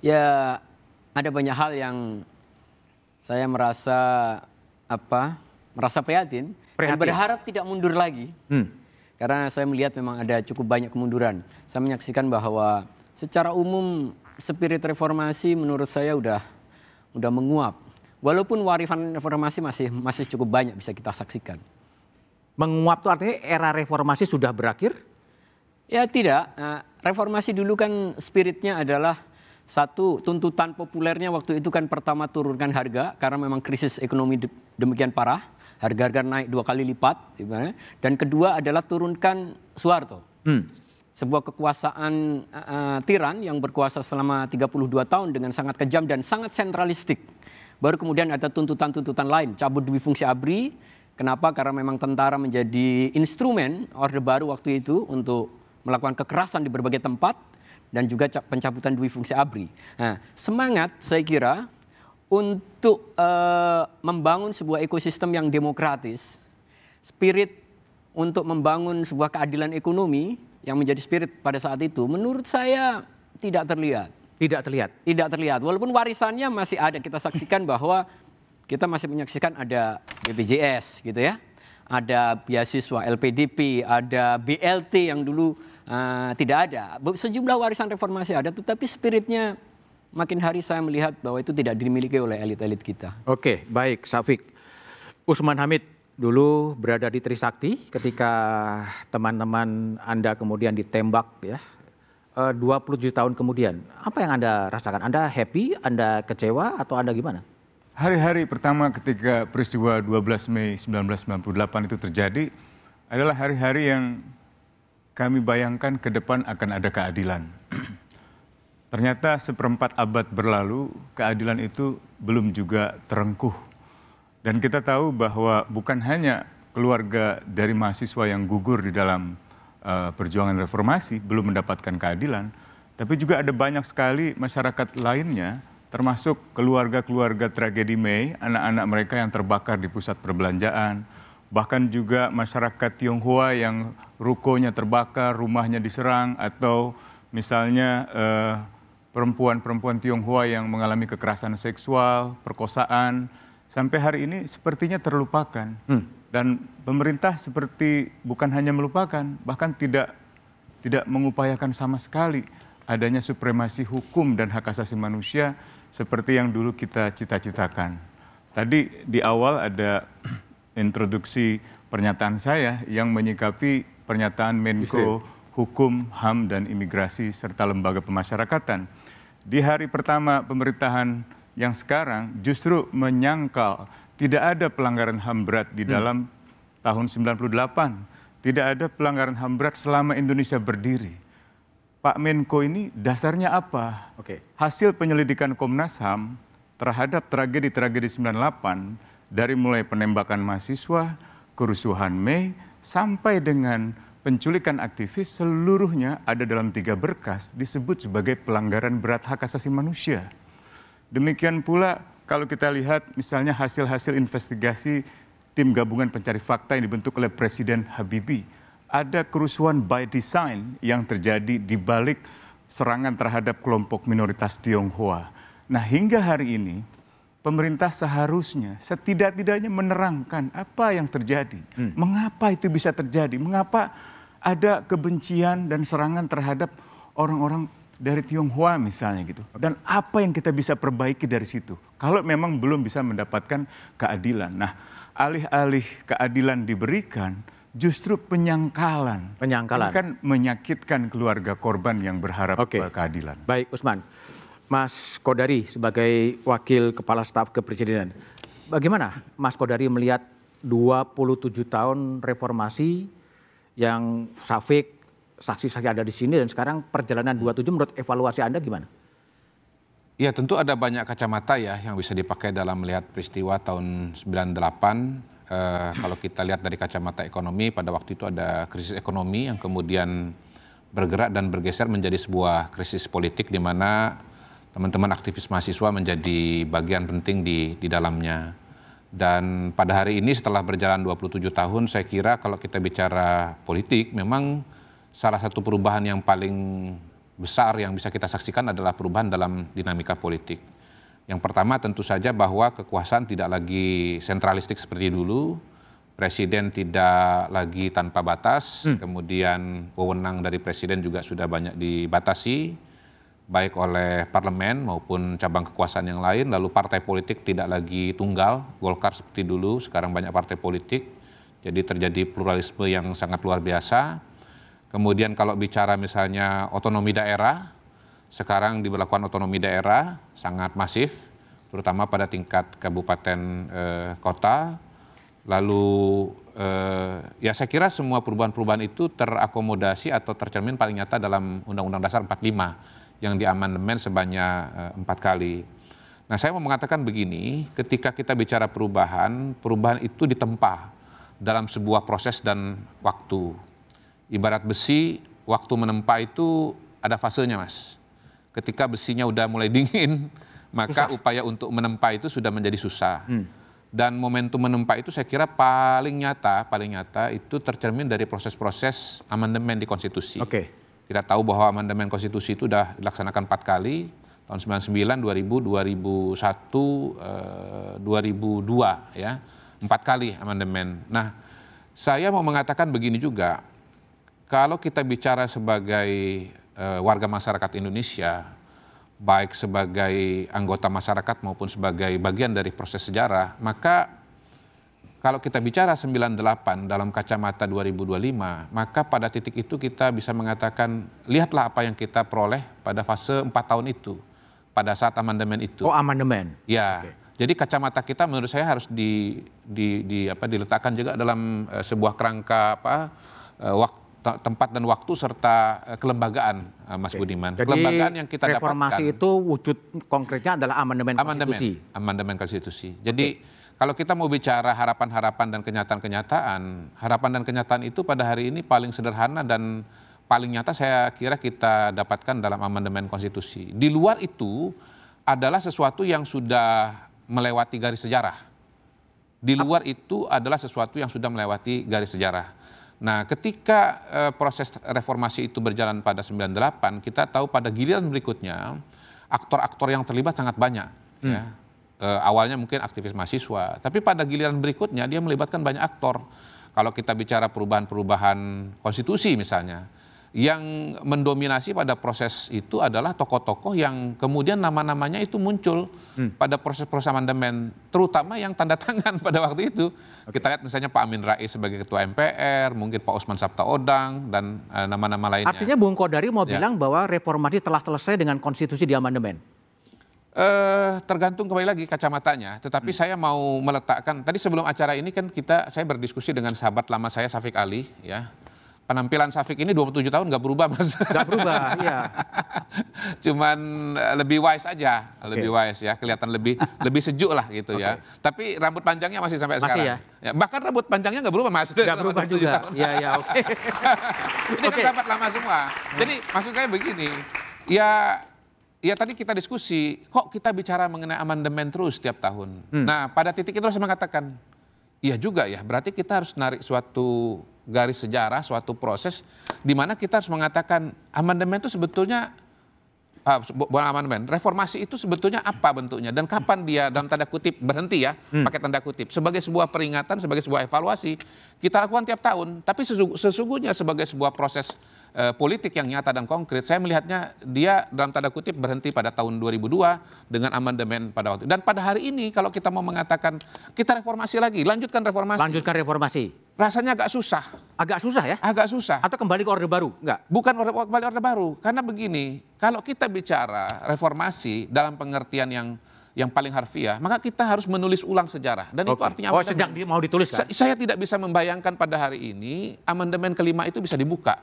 Ya, ada banyak hal yang saya merasa prihatin dan berharap tidak mundur lagi. Karena saya melihat memang ada cukup banyak kemunduran. Saya menyaksikan bahwa secara umum spirit reformasi menurut saya udah menguap. Walaupun warisan reformasi masih cukup banyak bisa kita saksikan. Menguap itu artinya era reformasi sudah berakhir? Ya tidak. Reformasi dulu kan spiritnya adalah satu, tuntutan populernya waktu itu kan pertama turunkan harga karena memang krisis ekonomi demikian parah. Harga-harga naik 2 kali lipat. Dan kedua adalah turunkan Soeharto. Sebuah kekuasaan tiran yang berkuasa selama 32 tahun dengan sangat kejam dan sangat sentralistik. Baru kemudian ada tuntutan-tuntutan lain, cabut Dwi Fungsi ABRI. Kenapa? Karena memang tentara menjadi instrumen Orde Baru waktu itu untuk melakukan kekerasan di berbagai tempat dan juga pencabutan Dwi Fungsi ABRI. Nah, semangat saya kira untuk membangun sebuah ekosistem yang demokratis, spirit untuk membangun sebuah keadilan ekonomi yang menjadi spirit pada saat itu, menurut saya tidak terlihat. Tidak terlihat? Tidak terlihat, walaupun warisannya masih ada. Kita saksikan bahwa kita masih menyaksikan ada BPJS gitu ya, ada beasiswa LPDP, ada BLT yang dulu tidak ada. Sejumlah warisan reformasi ada, tetapi spiritnya makin hari saya melihat bahwa itu tidak dimiliki oleh elit-elit kita. Oke, baik Syafiq. Usman Hamid dulu berada di Trisakti ketika teman-teman Anda kemudian ditembak ya. 27 tahun kemudian, apa yang Anda rasakan? Anda happy, Anda kecewa, atau Anda gimana? Hari-hari pertama ketika peristiwa 12 Mei 1998 itu terjadi adalah hari-hari yang kami bayangkan ke depan akan ada keadilan. Ternyata seperempat abad berlalu, keadilan itu belum juga terengkuh. Dan kita tahu bahwa bukan hanya keluarga dari mahasiswa yang gugur di dalam perjuangan reformasi belum mendapatkan keadilan, tapi juga ada banyak sekali masyarakat lainnya, termasuk keluarga-keluarga tragedi Mei, anak-anak mereka yang terbakar di pusat perbelanjaan, bahkan juga masyarakat Tionghoa yang rukonya terbakar, rumahnya diserang, atau misalnya perempuan-perempuan Tionghoa yang mengalami kekerasan seksual, perkosaan, sampai hari ini sepertinya terlupakan. Dan pemerintah seperti bukan hanya melupakan, bahkan tidak mengupayakan sama sekali adanya supremasi hukum dan hak asasi manusia seperti yang dulu kita cita-citakan. Tadi di awal ada introduksi pernyataan saya yang menyikapi pernyataan Menko Hukum, HAM, dan Imigrasi serta Lembaga Pemasyarakatan. Di hari pertama pemerintahan yang sekarang justru menyangkal tidak ada pelanggaran HAM berat di dalam tahun 98. Tidak ada pelanggaran HAM berat selama Indonesia berdiri. Pak Menko ini dasarnya apa? Hasil penyelidikan Komnas HAM terhadap tragedi-tragedi 98, dari mulai penembakan mahasiswa, kerusuhan Mei, sampai dengan penculikan aktivis, seluruhnya ada dalam 3 berkas disebut sebagai pelanggaran berat hak asasi manusia. Demikian pula kalau kita lihat misalnya hasil-hasil investigasi tim gabungan pencari fakta yang dibentuk oleh Presiden Habibie. Ada kerusuhan by design yang terjadi di balik serangan terhadap kelompok minoritas Tionghoa. Nah, hingga hari ini pemerintah seharusnya setidak-tidaknya menerangkan apa yang terjadi. Mengapa itu bisa terjadi? Mengapa ada kebencian dan serangan terhadap orang-orang dari Tionghoa misalnya gitu. Dan apa yang kita bisa perbaiki dari situ? Kalau memang belum bisa mendapatkan keadilan. Nah, alih-alih keadilan diberikan, justru penyangkalan. Ini kan menyakitkan keluarga korban yang berharap keadilan. Baik, Usman. Mas Kodari sebagai Wakil Kepala Staf Kepresidenan. Bagaimana Mas Kodari melihat 27 tahun reformasi yang Syafiq, saksi-saksi ada di sini, dan sekarang perjalanan 27 menurut evaluasi Anda gimana? Ya, tentu ada banyak kacamata ya yang bisa dipakai dalam melihat peristiwa tahun 98. Kalau kita lihat dari kacamata ekonomi, pada waktu itu ada krisis ekonomi yang kemudian bergerak dan bergeser menjadi sebuah krisis politik di mana teman-teman aktivis mahasiswa menjadi bagian penting di dalamnya. Dan pada hari ini setelah berjalan 27 tahun, saya kira kalau kita bicara politik, memang salah satu perubahan yang paling besar yang bisa kita saksikan adalah perubahan dalam dinamika politik. Yang pertama tentu saja bahwa kekuasaan tidak lagi sentralistik seperti dulu, presiden tidak lagi tanpa batas, kemudian wewenang dari presiden juga sudah banyak dibatasi, baik oleh parlemen maupun cabang kekuasaan yang lain, lalu partai politik tidak lagi tunggal, Golkar seperti dulu, sekarang banyak partai politik, jadi terjadi pluralisme yang sangat luar biasa. Kemudian kalau bicara misalnya otonomi daerah, sekarang diberlakukan otonomi daerah sangat masif, terutama pada tingkat kabupaten kota. Lalu ya saya kira semua perubahan-perubahan itu terakomodasi atau tercermin paling nyata dalam Undang-Undang Dasar 45 yang diamandemen sebanyak 4 kali. Nah saya mau mengatakan begini, ketika kita bicara perubahan, perubahan itu ditempa dalam sebuah proses dan waktu. Ibarat besi, waktu menempa itu ada fasenya, Mas. Ketika besinya udah mulai dingin, maka upaya untuk menempa itu sudah menjadi susah. Dan momentum menempa itu saya kira paling nyata itu tercermin dari proses-proses amandemen di konstitusi. Kita tahu bahwa amandemen konstitusi itu sudah dilaksanakan 4 kali, tahun 99, 2000, 2001, 2002 ya. 4 kali amandemen. Nah, saya mau mengatakan begini juga, kalau kita bicara sebagai warga masyarakat Indonesia, baik sebagai anggota masyarakat maupun sebagai bagian dari proses sejarah, maka kalau kita bicara 98 dalam kacamata 2025, maka pada titik itu kita bisa mengatakan, lihatlah apa yang kita peroleh pada fase 4 tahun itu, pada saat amandemen itu. Oh, amandemen. Ya, jadi kacamata kita menurut saya harus diletakkan juga dalam sebuah kerangka tempat dan waktu serta kelembagaan, Mas Budiman. Jadi kelembagaan yang kita reformasi dapatkan, itu wujud konkretnya adalah amandemen konstitusi. Amandemen konstitusi. Jadi kalau kita mau bicara harapan-harapan dan kenyataan-kenyataan, harapan dan kenyataan itu pada hari ini paling sederhana dan paling nyata saya kira kita dapatkan dalam amandemen konstitusi. Di luar itu adalah sesuatu yang sudah melewati garis sejarah. Di luar itu adalah sesuatu yang sudah melewati garis sejarah. Nah, ketika proses reformasi itu berjalan pada 98, kita tahu pada giliran berikutnya aktor-aktor yang terlibat sangat banyak. Ya. Awalnya mungkin aktivis mahasiswa, tapi pada giliran berikutnya dia melibatkan banyak aktor. Kalau kita bicara perubahan-perubahan konstitusi misalnya, yang mendominasi pada proses itu adalah tokoh-tokoh yang kemudian nama-namanya itu muncul pada proses-proses amandemen, terutama yang tanda tangan pada waktu itu. Kita lihat misalnya Pak Amin Rais sebagai Ketua MPR, mungkin Pak Osman Sabtaodang, dan nama-nama lainnya. Artinya Bung Kodari mau bilang bahwa reformasi telah selesai dengan konstitusi di amandemen? Tergantung kembali lagi kacamatanya, tetapi saya mau meletakkan, tadi sebelum acara ini kan saya berdiskusi dengan sahabat lama saya, Syafiq Ali, ya. Penampilan Syafiq ini 27 tahun nggak berubah, Mas. Nggak berubah, iya. Cuman lebih wise aja, lebih wise ya, kelihatan lebih sejuk lah gitu ya. Tapi rambut panjangnya masih sampai sekarang. Ya, bahkan rambut panjangnya nggak berubah, Mas. Nggak berubah juga. Iya, oke. Ini kan sahabat lama semua. Jadi maksud saya begini, ya tadi kita diskusi, kok kita bicara mengenai amandemen terus setiap tahun. Nah, pada titik itu saya mengatakan, iya juga ya, berarti kita harus narik suatu garis sejarah, suatu proses di mana kita harus mengatakan amandemen itu sebetulnya bukan amandemen, reformasi itu sebetulnya apa bentuknya dan kapan dia dalam tanda kutip berhenti ya, pakai tanda kutip, sebagai sebuah peringatan, sebagai sebuah evaluasi kita lakukan tiap tahun, tapi sesungguhnya sebagai sebuah proses politik yang nyata dan konkret, saya melihatnya dia dalam tanda kutip berhenti pada tahun 2002 dengan amandemen pada waktu. Dan pada hari ini kalau kita mau mengatakan kita reformasi lagi, lanjutkan reformasi. Lanjutkan reformasi. Rasanya agak susah. Agak susah ya? Agak susah. Atau kembali ke Orde Baru? Enggak? Bukan kembali Orde Baru. Karena begini, kalau kita bicara reformasi dalam pengertian yang paling harfiah, maka kita harus menulis ulang sejarah. Dan itu artinya amandemen. Sedang mau ditulis kan? Saya tidak bisa membayangkan pada hari ini amandemen kelima itu bisa dibuka.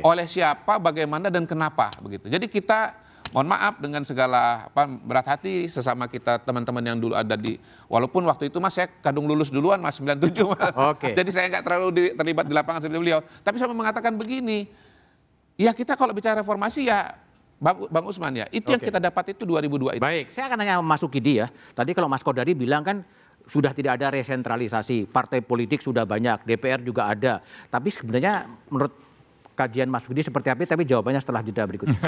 Oleh siapa, bagaimana, dan kenapa begitu. Jadi kita mohon maaf dengan segala berat hati sesama kita teman-teman yang dulu ada di, walaupun waktu itu Mas saya kadung lulus duluan Mas 97 Mas. Jadi saya nggak terlalu terlibat di lapangan seperti beliau. Tapi saya mau mengatakan begini, ya kita kalau bicara reformasi ya Bang Usman ya, itu yang kita dapat itu 2002 itu. Baik, saya akan tanya Mas Sukidi ya. Tadi kalau Mas Kodari bilang kan sudah tidak ada resentralisasi, partai politik sudah banyak, DPR juga ada. Tapi sebenarnya menurut kajian Mas Budi seperti apa, tapi jawabannya setelah jeda berikut ini.